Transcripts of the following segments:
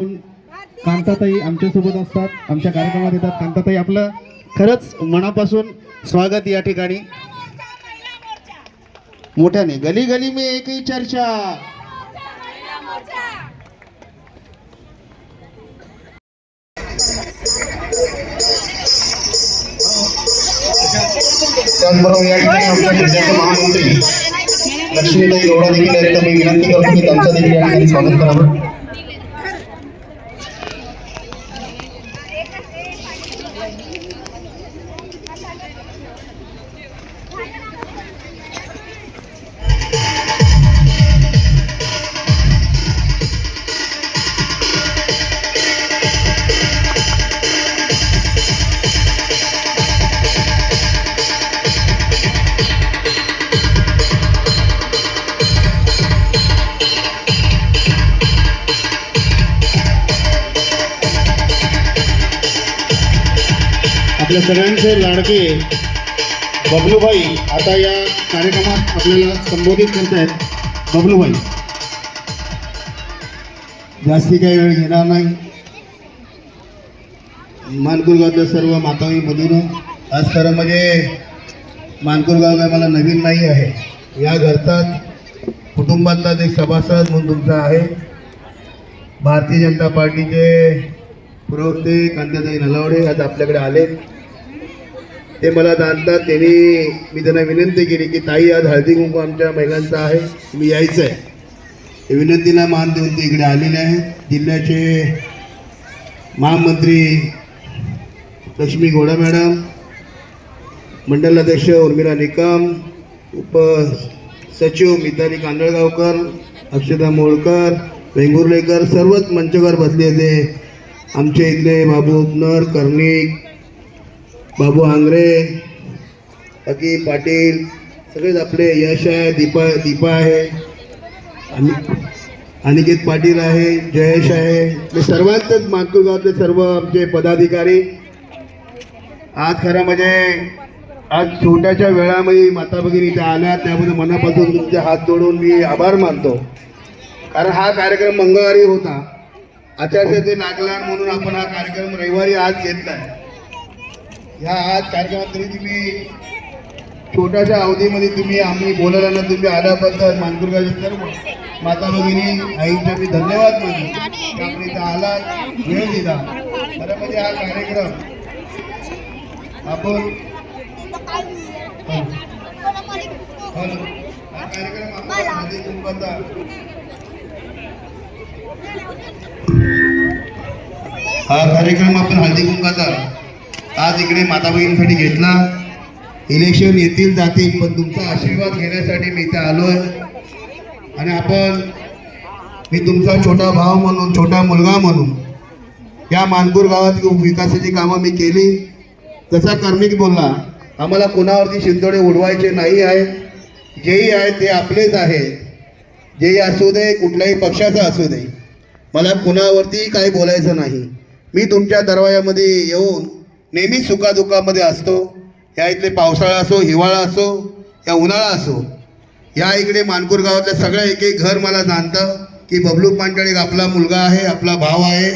अजून कांताताई आमच्यासोबत असतात, आमच्या कार्यक्रमात येतात. कांताताई, आपलं खरंच मनापासून स्वागत या ठिकाणी. मोठ्याने गली गली में एक ही चर्चा. त्याचबरोबर या ठिकाणी आमच्या जिल्ह्याचे महामंत्री लक्ष्मीताई गौडा देखील आहेत. तर मी विनंती करतो की त्यांचं देखील या ठिकाणी स्वागत करावं. आपल्या सगळ्यांचे लाडके बबलूभाई आता या कार्यक्रमात आपल्याला संबोधित करतायत. बबलूभाई, जास्ती काही वेळ घेणार नाही. मानकुरगावच्या सर्व माताई मधून आज खरं म्हणजे मानकुरगाव काय मला नवीन नाही आहे. या घरचाच कुटुंबातलाच एक सभासद म्हणून तुमचा आहे. भारतीय जनता पार्टीचे प्रवक्ते कांताताई नलावडे आज आपल्याकडे आले. ते मला जाणतात. मी त्यांना विनंती केली की ताई आज हळदी कुंकू आमच्या महिलांचा आहे, तुम्ही यायचं आहे. ते विनंतीला मान देऊन ते इकडे आलेले आहेत. जिल्ह्याचे महामंत्री लक्ष्मी गौडा मॅडम, मंडल अध्यक्ष उर्मिला निकम, उपसचिव मिताली कांदळगावकर, अक्षता मोळकर, वेंगुर्लेकर, सर्वच मंचवर बसलेले आमचे इथले बाबू उपनर, कर्णिक, बाबू आंग्रे, अकी पाटील, सगळेच आपले यश आहे, दीपा आहे, अनिकेत पाटील आहे, जयेश आहे. हे सर्वांचंच मानकुरगावातले सर्व आमचे पदाधिकारी आज खरं म्हणजे आज छोट्याच्या वेळामध्ये माता भगिनी इथे आल्या, त्याबद्दल मनापासून तुमचे हात जोडून मी आभार मानतो. कारण हा कार्यक्रम मंगळवारी होता, आचारसंहिते लागला म्हणून आपण हा कार्यक्रम रविवारी आज घेतला आहे. ह्या आज कार्यक्रमात तरी तुम्ही छोट्याशा अवधीमध्ये तुम्ही आम्ही बोलायला ना तुम्ही आल्याबद्दल मानकुरगावचे सर्व माता भगिनी आईंचे मी धन्यवाद मानतो. आपण इथं आला, वेळ दिला. खरं म्हणजे हा कार्यक्रम आपण हा कार्यक्रम आपण हळदी कुंकवाचा हळदी कुंकवाचा आज इकडे माता बहिणीसाठी घेतला. इलेक्शन येतील जातील, पण तुमचा आशीर्वाद घेण्यासाठी मी इथे आलोय. आणि मी तुमचा छोटा भाव म्हणून, छोटा मुलगा म्हणून या मानपूर गावात विकासाची कामं मी केली. जसा कर्णिक बोलला, आम्हाला कोणावरती शिंतोडे उडवायचे नाही आहे. जेही आहे ते आपलेच आहे. जेही असू दे, कुठल्याही पक्षाचा असू दे, मला कुणावरती काही बोलायचं नाही. मी तुमच्या दरवाजामध्ये येऊन नेहमी सुखादुखामध्ये असतो. या इथले पावसाळा असो, हिवाळा असो, या उन्हाळा असो, या इकडे मानपूर गावातल्या सगळ्या एक एक घर मला जाणतं की बबलू पांचाळ एक आपला मुलगा आहे, आपला भाव आहे,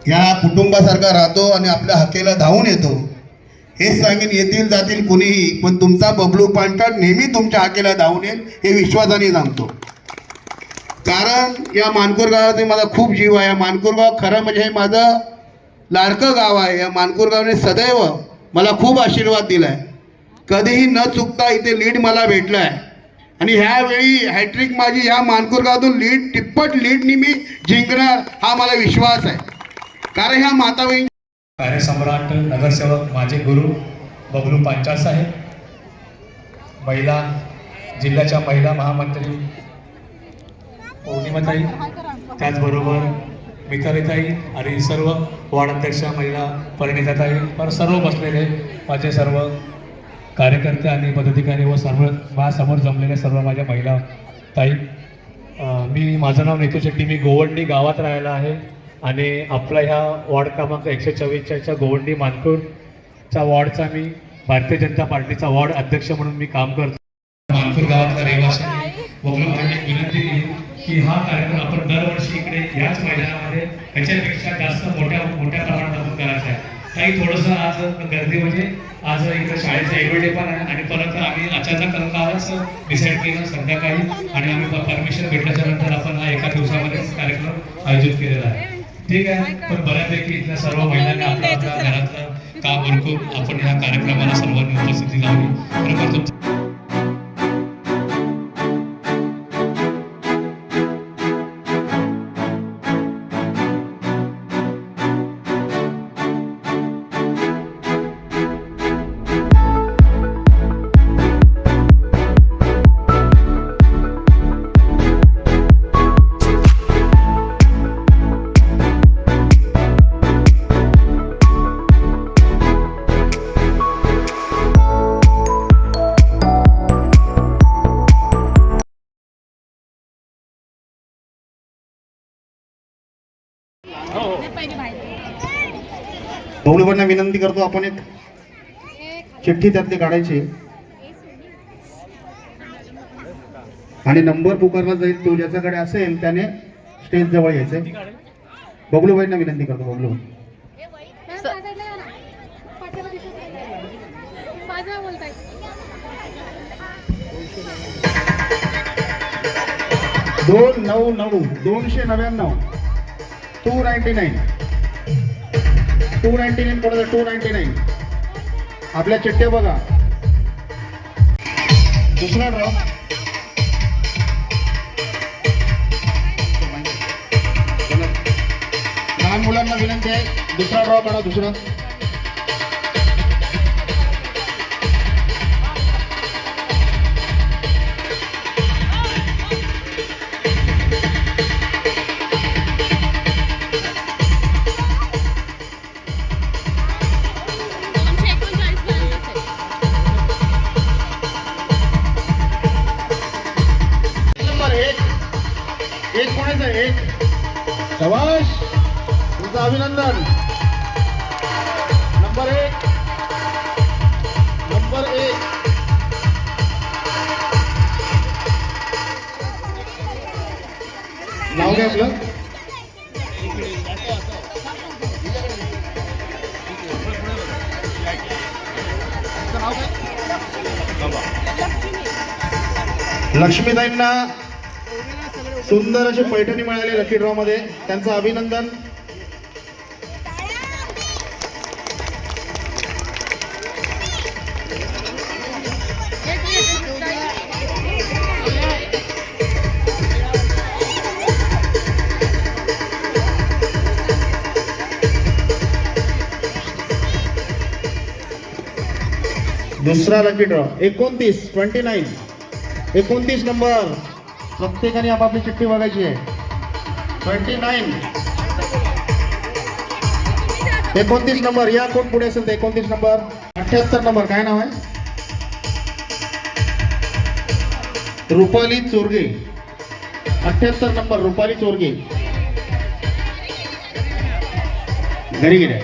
या कुटुंबासारखा राहतो आणि आपल्या हक्केला धावून येतो. हेच सांगेन, येतील जातील कुणीही, पण तुमचा बबलू पांचाळ नेहमी तुमच्या हक्केला धावून येईल हे विश्वासाने सांगतो. कारण या मानपूर गावात माझा खूप जीव आहे. मानपूर गाव खरं म्हणजे हे माझं लाडकं गाव आहे. या मानपूर गावाने सदैव मला खूप आशीर्वाद दिला आहे. कधीही न चुकता इथे लीड मला भेटला आहे. आणि ह्यावेळी हॅट्रिक माझी ह्या मानपूर गावातून तिप्पट लीडनी मी जिंकणार हा मला विश्वास आहे. कारण ह्या माता बहिणी कार्यसम्राट नगरसेवक माझे गुरु बबलू पांचाळ साहेब, जिल्ह्याच्या महिला महामंत्री पौर्णिमाताई, त्याचबरोबर मितालीताई आणि सर्व वार्ड अध्यक्षा महिला परिणिताताई, सर्व बसलेले माझे सर्व कार्यकर्ते आणि पदाधिकारी व सर्व माझ्यासमोर जमलेले सर्व माझ्या महिला ताई. माझं नाव नितू शेट्टी, मी गोवंडी गावात राहायला आहे आणि आपला ह्या वॉर्ड क्रमांक 144च्या गोवंडी मानपूरच्या वॉर्डचा मी भारतीय जनता पार्टीचा वॉर्ड अध्यक्ष म्हणून मी काम करतो. मानपूर गावातला रहिवासी बबलू भाईंनी विनंती केली की हा कार्यक्रम आपण दरवर्षी इकडे याच मैदानामध्ये ह्याच्यापेक्षा जास्त मोठ्या प्रमाणात आपण करायचा आहे. काही थोडंसं आज गर्दी म्हणजे आज इकडे शाळेचं एन्युअल डे पण आहे आणि परत आम्ही अचानक कालच डिसाईड केलं संध्याकाळी आणि आम्ही परमिशन भेटल्याच्या नंतर आपण हा एका दिवसामध्येच कार्यक्रम आयोजित केलेला आहे. ठीक आहे, पण बऱ्यापैकी इथल्या सर्व महिलांनी आपल्या आपल्या घरातलं काम उरकून आपण ह्या कार्यक्रमाला सर्वांनी उपस्थिती लावली. खरोखर तुमचं बबलूबाईंना विनंती करतो, आपण एक चिठ्ठी त्यातली काढायची आणि नंबर पुकारला जाईल. तो ज्याच्याकडे असेल त्याने स्टेज जवळ यायचंय. बबलूबाईंना विनंती करतो. बबलू दोन 999 299 299 पडत 299. आपल्या चिठ्ठ्या बघा. दुसरा ड्रॉ लहान मुलांना विनंती आहे, दुसरा ड्रॉ काढा. दुसरा एक कोणाचं आहे? एक शबाश, तुमचं अभिनंदन. नंबर एक नाव काय आपलं? लक्ष्मीताईंना सुंदर अशी पैठणी मिळाली लकी ड्रॉ मध्ये. त्यांचं अभिनंदन. दुसरा लकी ड्रॉ 29 नंबर. प्रत्येकाने आपापली चिठ्ठी बघायची आहे. 29 नंबर. या कोण पुढे असेल तर 29 नंबर. 78 नंबर. काय नाव आहे? रुपाली चोरगे. 78 नंबर रुपाली चोरगे. घरी गेल्या.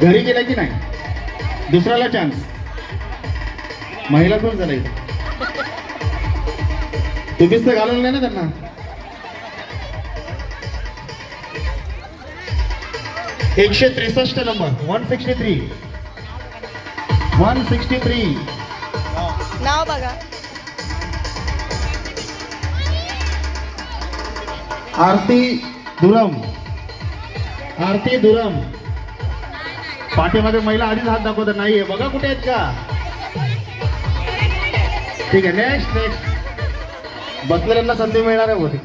घरी गेला की नाही? दुसऱ्याला चान्स. महिला कोण झाला इथे? तुम्हीच तर घालवलं नाही ना त्यांना. एकशे 63 नंबर. 163 नाव बघा. आरती दुरम. पाठीमध्ये महिला आधीच हात दाखवत नाहीये. बघा कुठे आहेत का? ठीक आहे, नेक्स्ट. बसलेल्यांना संधी मिळणार आहे होती.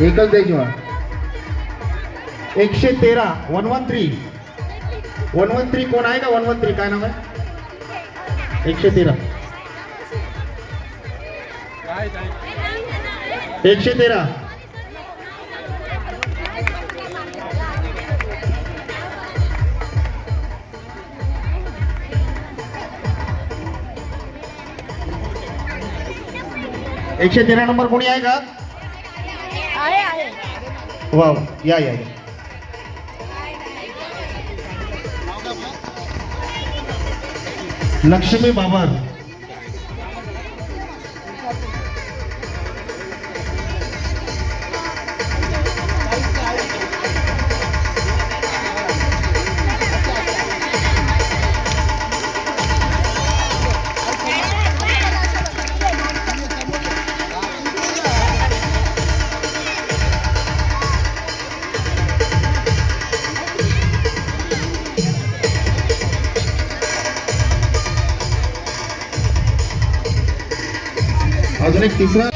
एकच द्यायची मला. 113 113 कोण आहे का? 113 काय नाव आहे? 113 113. 113 नंबर कोणी आहे का? आहे वा वा. या या या. लक्ष्मी बाबर. अजून एक तिसरा.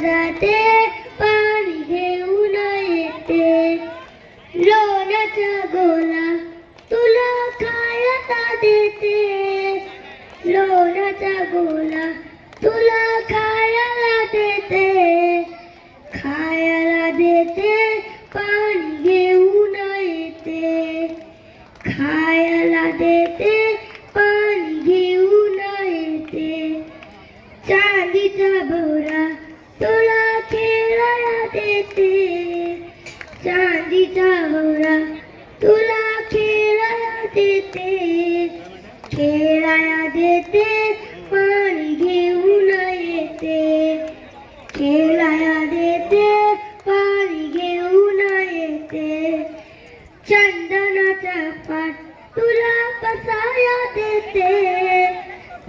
जाते पाणी घेऊन येते लोण्याचा गोला तुला खायला देते लोण्याचा गोला तुला खायला देते पाणी घेऊन येते खायला देते पाणी घेऊन येते चांदीचा भोवरा तुला खेळायला देते चांदीचा भोवरा तुला खेळायला देते पाणी घेऊन येते खेळायला देते पाणी घेऊन येते चंदनाचा पाट तुला बसाया देते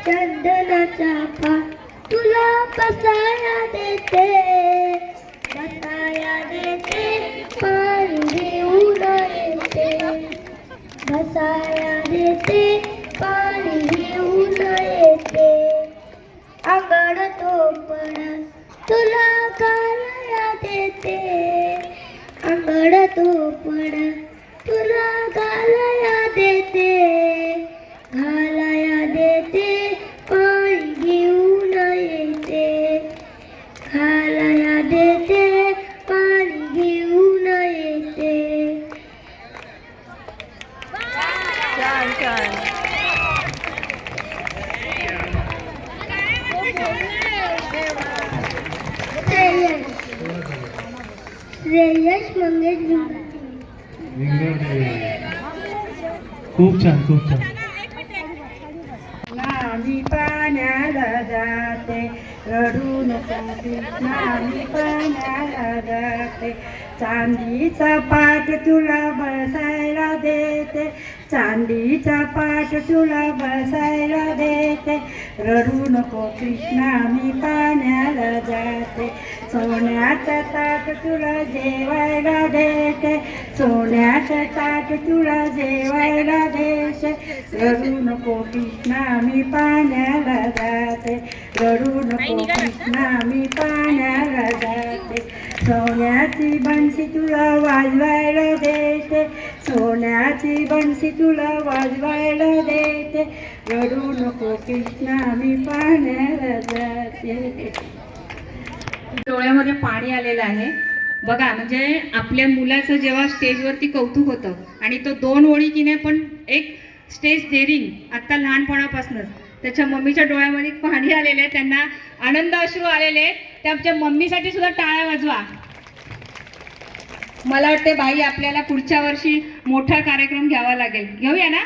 चंदनाचा पाट तुला बसाया देते पाणी घेऊन येते बसाया देते पाणी घेऊन येते अंगण तोपड तुला घालाया देते अंगण तोपड तुला घालाया देते पाणी घेऊन येते घालाया देते पाणी घेऊन येते छान छान. श्रेयस मंगेश खूप छान खूप छान. नामी पाण्याला जाते रडून जाते नामी पाण्याला जाते चांदीचा पाट तुला बसायला देते चांदीचा पाट तुला बसायला देते रडू नको कृष्णा मी पाण्याला जाते सोन्याचं ताट तुला जेवायला देते सोन्याचं ताट तुला जेवायला देते रडू नको कृष्णा मी पाण्याला जाते रडू नको कृष्णा मी पाण्याला जाते सोन्याची बंसी तुला वाजवायला देते सोन्याची बंसी तुला वाजवायला देते रडू नको कृष्णा मी पाण्याला जाते. डोळ्यामध्ये पाणी आलेलं आहे बघा. म्हणजे आपल्या मुलाचं जेव्हा स्टेजवरती कौतुक होतं आणि तो 2 ओळी की नाही पण एक स्टेज डेअरिंग आत्ता लहानपणापासूनच त्याच्या मम्मीच्या डोळ्यामध्ये पाणी आलेले आहे त्यांना आनंद अश्रू आलेले आहेत. त्या आमच्या मम्मीसाठी सुद्धा टाळ्या वाजवा. मला वाटते बाई आपल्याला पुढच्या वर्षी मोठा कार्यक्रम घ्यावा लागेल. घेऊया ना?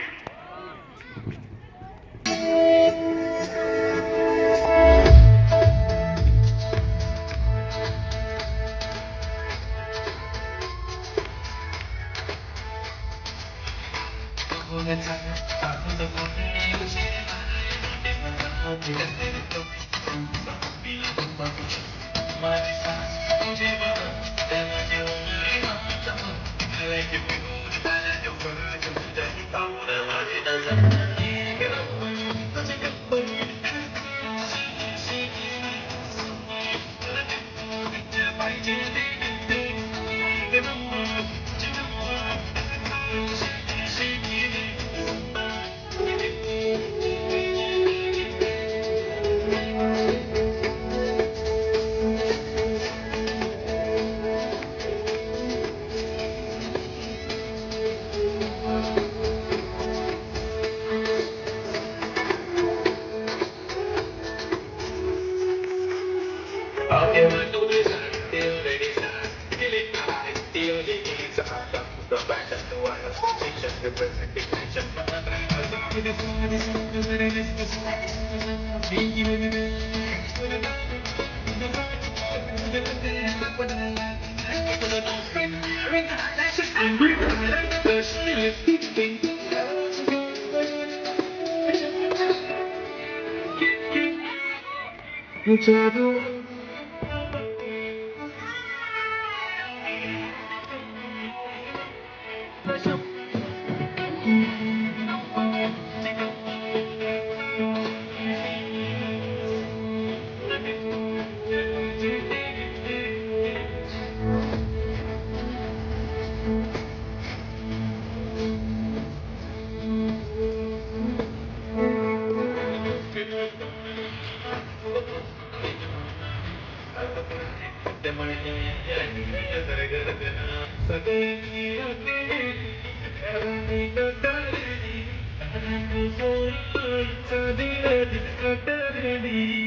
Suddenly,